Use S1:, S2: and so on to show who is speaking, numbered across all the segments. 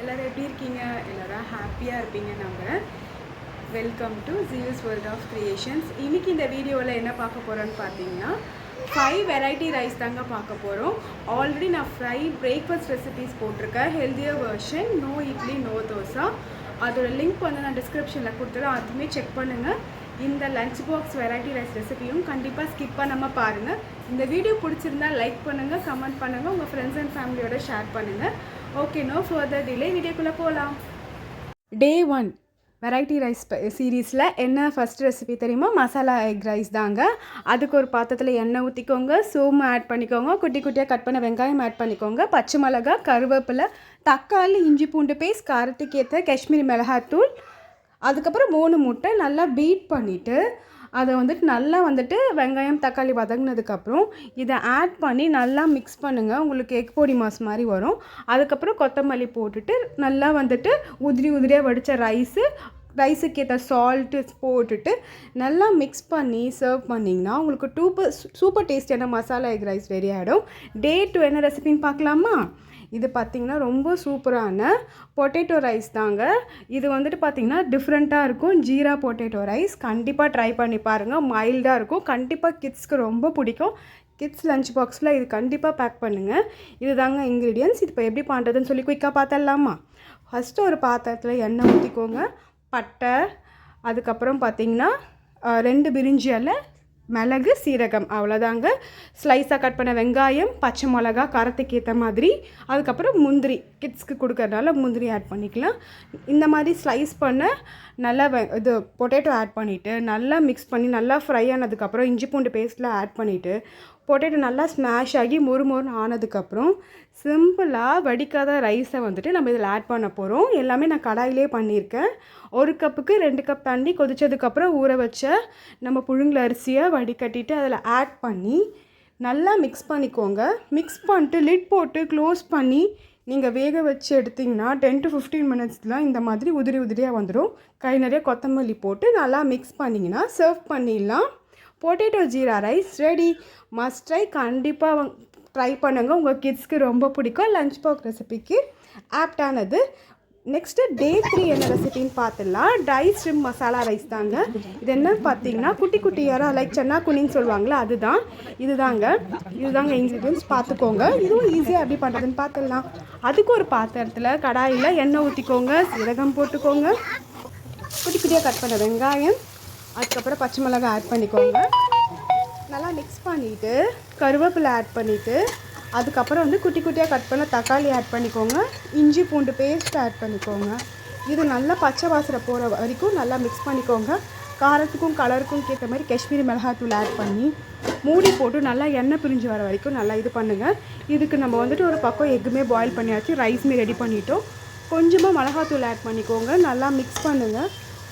S1: எல்லோரும் எப்படி இருக்கீங்க? எல்லோரும் ஹாப்பியாக இருப்பீங்க நம்புகிறேன். Welcome to juice world of creations. இன்றைக்கி இந்த வீடியோவில் என்ன பார்க்க போகிறோன்னு பார்த்தீங்கன்னா 5 வெரைட்டி ரைஸ் தாங்க பார்க்க போகிறோம். ஆல்ரெடி நான் ஃப்ரை பிரேக்ஃபாஸ்ட் ரெசிபீஸ் போட்டிருக்கேன், healthier version, no idli no dosa. அதோட லிங்க் வந்து நான் டிஸ்கிரிப்ஷனில் கொடுத்துருவேன், அதுவுமே செக் பண்ணுங்கள். இந்த லஞ்ச் பாக்ஸ் வெரைட்டி ரைஸ் ரெசிபியும் கண்டிப்பாக ஸ்கிப் பண்ணாமல் பாருங்கள். இந்த வீடியோ பிடிச்சிருந்தா லைக் பண்ணுங்கள், கமெண்ட் பண்ணுங்கள், உங்கள் ஃப்ரெண்ட்ஸ் அண்ட் ஃபேமிலியோட ஷேர் பண்ணுங்கள். ஓகே, நோ ஃபர்தர் டிலே, வீடியோக்குள்ளே போகலாம். டே 1 வெரைட்டி ரைஸ் சீரீஸில் என்ன ஃபஸ்ட் ரெசிபி தெரியுமா? மசாலா எக் ரைஸ் தாங்க. அதுக்கு ஒரு பாத்திரத்தில் எண்ணெய் ஊற்றிக்கோங்க, சோம்பு ஆட் பண்ணிக்கோங்க, குட்டி குட்டியாக கட் பண்ண வெங்காயம் ஆட் பண்ணிக்கோங்க, பச்சை மிளகாய், கருவேப்பிலை, தக்காளி, இஞ்சி பூண்டு பேஸ்ட், காரத்துக்கு ஏற்ற காஷ்மீரி மிளகாத்தூள், அதுக்கப்புறம் 3 முட்டை நல்லா பீட் பண்ணிவிட்டு அதை நல்லா வெங்காயம் தக்காளி வதங்கினதுக்கப்புறம் இதை ஆட் பண்ணி நல்லா மிக்ஸ் பண்ணுங்கள். உங்களுக்கு எக் பொடி மாஸ் மாதிரி வரும். அதுக்கப்புறம் கொத்தமல்லி போட்டுட்டு நல்லா உதிரி உதிரியாக வடித்த ரைஸுக்கு ஏற்ற சால்ட்டு போட்டுட்டு நல்லா மிக்ஸ் பண்ணி சர்வ் பண்ணிங்கன்னா உங்களுக்கு சூப்பர் டேஸ்டியான மசாலா எக் ரைஸ் ரெடி ஆகிடும். டே 2 என்ன ரெசிபின்னு பார்க்கலாமா? இது பார்த்திங்கன்னா ரொம்ப சூப்பரான பொட்டேட்டோ ரைஸ் தாங்க. இது பார்த்திங்கன்னா டிஃப்ரெண்ட்டாக இருக்கும். ஜீரா பொட்டேட்டோ ரைஸ் கண்டிப்பாக ட்ரை பண்ணி பாருங்கள். மைல்டாக இருக்கும், கண்டிப்பாக கிட்ஸ்க்கு ரொம்ப பிடிக்கும். கிட்ஸ் லஞ்ச் பாக்ஸில் இது கண்டிப்பாக பேக் பண்ணுங்கள். இது தாங்க இன்க்ரீடியன்ட்ஸ். இது இப்போ எப்படி பண்ணுறதுன்னு சொல்லி குயிக்காக பார்த்துடலாமா? ஃபஸ்ட்டு ஒரு பாத்திரத்தில் எண்ணெய் ஊற்றிக்கோங்க, பட்டை, அதுக்கப்புறம் பார்த்திங்கன்னா 2 பிரிஞ்சி இலை, மிளகு, சீரகம், அவ்வளோதாங்க. ஸ்லைஸாக கட் பண்ண வெங்காயம், பச்சை மிளகா, காரத்துக்கு ஏற்ற மாதிரி, அதுக்கப்புறம் முந்திரி, கிட்ஸ்க்கு கொடுக்கறதுனால முந்திரி ஆட் பண்ணிக்கலாம். இந்த மாதிரி ஸ்லைஸ் பண்ண நல்லா இது பொட்டேட்டோ ஆட் பண்ணிவிட்டு நல்லா மிக்ஸ் பண்ணி நல்லா ஃப்ரை ஆனதுக்கப்புறம் இஞ்சி பூண்டு பேஸ்ட்டில் ஆட் பண்ணிவிட்டு பொட்டேட்டோ நல்லா ஸ்மாஷ் ஆகி மொறுன்னு ஆனதுக்கப்புறம் சிம்பிளாக வடிக்காத ரைஸை நம்ம இதில் ஆட் பண்ண போகிறோம். எல்லாமே நான் கடாயிலே பண்ணியிருக்கேன். 1 கப்புக்கு 2 கப் தண்ணி கொதித்ததுக்கப்புறம் ஊற வச்ச நம்ம புழுங்கல் அரிசியை வடிகட்டிட்டு அதில் ஆட் பண்ணி நல்லா மிக்ஸ் பண்ணிக்கோங்க. மிக்ஸ் பண்ணிட்டு லிட் போட்டு க்ளோஸ் பண்ணி நீங்கள் வேக வச்சு எடுத்திங்கன்னா 10 to 15 மினிட்ஸில் இந்த மாதிரி உதிரி உதிரியாக வந்துடும். கை நிறைய கொத்தமல்லி போட்டு நல்லா மிக்ஸ் பண்ணிங்கன்னா சர்வ் பண்ணிடலாம். Potato jeera rice ready. Must try, கண்டிப்பாக ட்ரை பண்ணுங்கள். உங்கள் கிட்ஸ்க்கு ரொம்ப பிடிக்கும். லஞ்ச் பாக்ஸ் ரெசிபிக்கு ஆப்டானது. நெக்ஸ்ட்டு டே 3 என்ன ரெசிபின்னு பார்த்துடலாம். ட்ரை ஸ்ரிம் மசாலா ரைஸ் தாங்க. இது என்னன்னு பார்த்தீங்கன்னா குட்டி குட்டி யாராக லைக் சென்னா குனின்னு சொல்லுவாங்களே இதுதாங்க இன்க்ரீடியன்ஸ் பார்த்துக்கோங்க. இதுவும் ஈஸியாக எப்படி பண்ணுறதுன்னு பார்த்துடலாம். அதுக்கு ஒரு பாத்திரத்தில் கடாயில் எண்ணெய் ஊற்றிக்கோங்க, சீரகம் போட்டுக்கோங்க, குட்டி குட்டியாக கட் பண்ண வெங்காயம், அதுக்கப்புறம் பச்சை மிளகாய் ஆட் பண்ணிக்கோங்க. நல்லா மிக்ஸ் பண்ணிவிட்டு கருவேப்பிலை ஆட் பண்ணிவிட்டு அதுக்கப்புறம் குட்டி குட்டியாக கட் பண்ண தக்காளி ஆட் பண்ணிக்கோங்க, இஞ்சி பூண்டு பேஸ்ட் ஆட் பண்ணிக்கோங்க. இது நல்லா பச்சை வாசனை போகிற வரைக்கும் நல்லா மிக்ஸ் பண்ணிக்கோங்க. காரத்துக்கும் கலருக்கும் ஏற்ற மாதிரி காஷ்மீரி மிளகாத்தூள் ஆட் பண்ணி மூடி போட்டு நல்லா எண்ணெய் பிரிஞ்சு வர வரைக்கும் நல்லா இது பண்ணுங்கள். இதுக்கு நம்ம ஒரு பக்கம் எக்குமே பாயில் பண்ணியாச்சு, ரைஸுமே ரெடி பண்ணிட்டோம். கொஞ்சமாக மிளகாத்தூள் ஆட் பண்ணிக்கோங்க, நல்லா மிக்ஸ் பண்ணுங்கள்.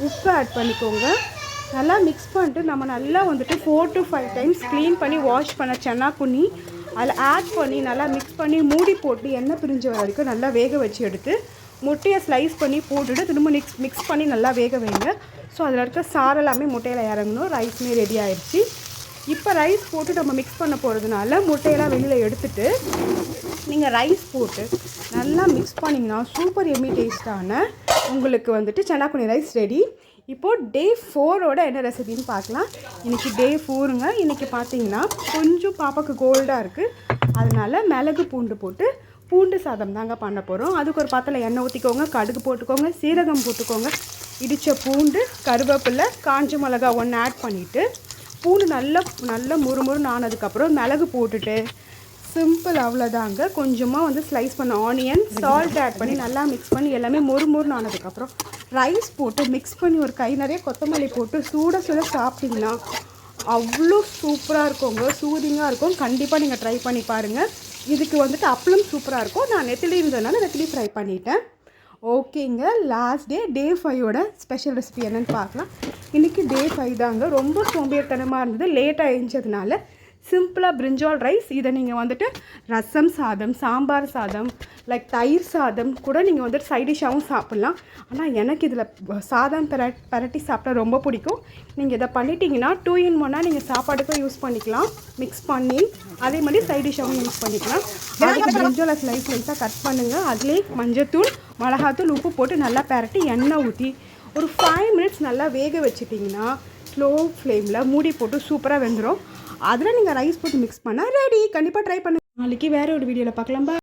S1: உப்பு ஆட் பண்ணிக்கோங்க. நல்லா மிக்ஸ் பண்ணிட்டு நம்ம நல்லா 4 to 5 டைம்ஸ் க்ளீன் பண்ணி வாஷ் பண்ண சென்னா குனி அதில் ஆட் பண்ணி நல்லா மிக்ஸ் பண்ணி மூடி போட்டு எண்ணெய் பிரிஞ்ச வரைக்கும் நல்லா வேக வச்சு எடுத்து முட்டையை ஸ்லைஸ் பண்ணி போட்டுட்டு திரும்ப மிக்ஸ் பண்ணி நல்லா வேக வைங்க. ஸோ அதில் இருக்க சாறு எல்லாமே முட்டையில் இறங்கணும். ரைஸுமே ரெடி ஆகிடுச்சு. இப்போ ரைஸ் போட்டு நம்ம மிக்ஸ் பண்ண போகிறதுனால முட்டையெல்லாம் வெளியில் எடுத்துட்டு நீங்கள் ரைஸ் போட்டு நல்லா மிக்ஸ் பண்ணிங்கன்னா சூப்பர் எம்மி டேஸ்டான உங்களுக்கு சென்னா குனி ரைஸ் ரெடி. இப்போது டே 4ஓட என்ன ரெசிபின்னு பார்க்கலாம். இன்றைக்கி டே 4ங்க. இன்றைக்கி பார்த்தீங்கன்னா கொஞ்சம் பாப்பாவுக்கு கோல்டாக இருக்குது, அதனால் மிளகு பூண்டு போட்டு பூண்டு சாதம் தாங்க பண்ண போகிறோம். அதுக்கு ஒரு பாத்திரத்தில் எண்ணெய் ஊற்றிக்கோங்க, கடுகு போட்டுக்கோங்க, சீரகம் போட்டுக்கோங்க, இடித்த பூண்டு, கருவேப்பிலை, காஞ்ச மிளகா 1 ஆட் பண்ணிவிட்டு பூண்டு நல்லா முறுமுறுன்னு ஆனதுக்கப்புறம் மிளகு போட்டுட்டு சிம்பிள், அவ்வளோதாங்க. கொஞ்சமாக ஸ்லைஸ் பண்ண ஆனியன், சால்ட் ஆட் பண்ணி நல்லா மிக்ஸ் பண்ணி எல்லாமே மொறுன்னு ஆனதுக்கப்புறம் ரைஸ் போட்டு மிக்ஸ் பண்ணி ஒரு கை நிறைய கொத்தமல்லி போட்டு சுட சாப்பிட்டிங்கன்னா அவ்வளோ சூப்பராக இருக்குங்க, சூதிங்காக இருக்கும். கண்டிப்பாக நீங்கள் ட்ரை பண்ணி பாருங்கள். இதுக்கு அப்பளம் சூப்பராக இருக்கும். நான் நெத்திலி இருந்ததுனால நெத்திலி ஃப்ரை பண்ணிட்டேன். ஓகேங்க. லாஸ்ட் டே 5ஓட ஸ்பெஷல் ரெசிபி என்னென்னு பார்க்கலாம். இன்றைக்கி டே 5 தாங்க. ரொம்ப சோம்பேறித்தனமாக இருந்தது, லேட்டாக எழுந்ததுனால சிம்பிளாக பிரிஞ்சால் ரைஸ். இதை நீங்கள் ரசம் சாதம், சாம்பார் சாதம், லைக் தயிர் சாதம் கூட நீங்கள் வந்துட்டு சைட் டிஷ்ஷாகவும் சாப்பிட்லாம். ஆனால் எனக்கு இதில் சாதம் பரட்டி சாப்பிட்டா ரொம்ப பிடிக்கும். நீங்கள் இதை பண்ணிட்டீங்கன்னா 2 in 1 நீங்கள் சாப்பாடுக்கும் யூஸ் பண்ணிக்கலாம் மிக்ஸ் பண்ணி, அதே மாதிரி சைட் டிஷ்ஷாகவும் யூஸ் பண்ணிக்கலாம். அதுக்கு பிரிஞ்சோலை ஸ்லைஸாக கட் பண்ணுங்கள். அதிலே மஞ்சத்தூள், மிளகாத்தூள், உப்பு போட்டு நல்லா பரட்டி எண்ணெய் ஊற்றி ஒரு 5 minutes நல்லா வேக வச்சுட்டிங்கன்னா ஸ்லோ ஃப்ளேமில் மூடி போட்டு சூப்பராக வெந்துடும். அதில் நீங்கள் ரைஸ் போட்டு மிக்ஸ் பண்ணால் ரெடி. கண்டிப்பாக ட்ரை பண்ணுங்கள். நாளைக்கு வேறு ஒரு வீடியோவில் பார்க்கலாம்.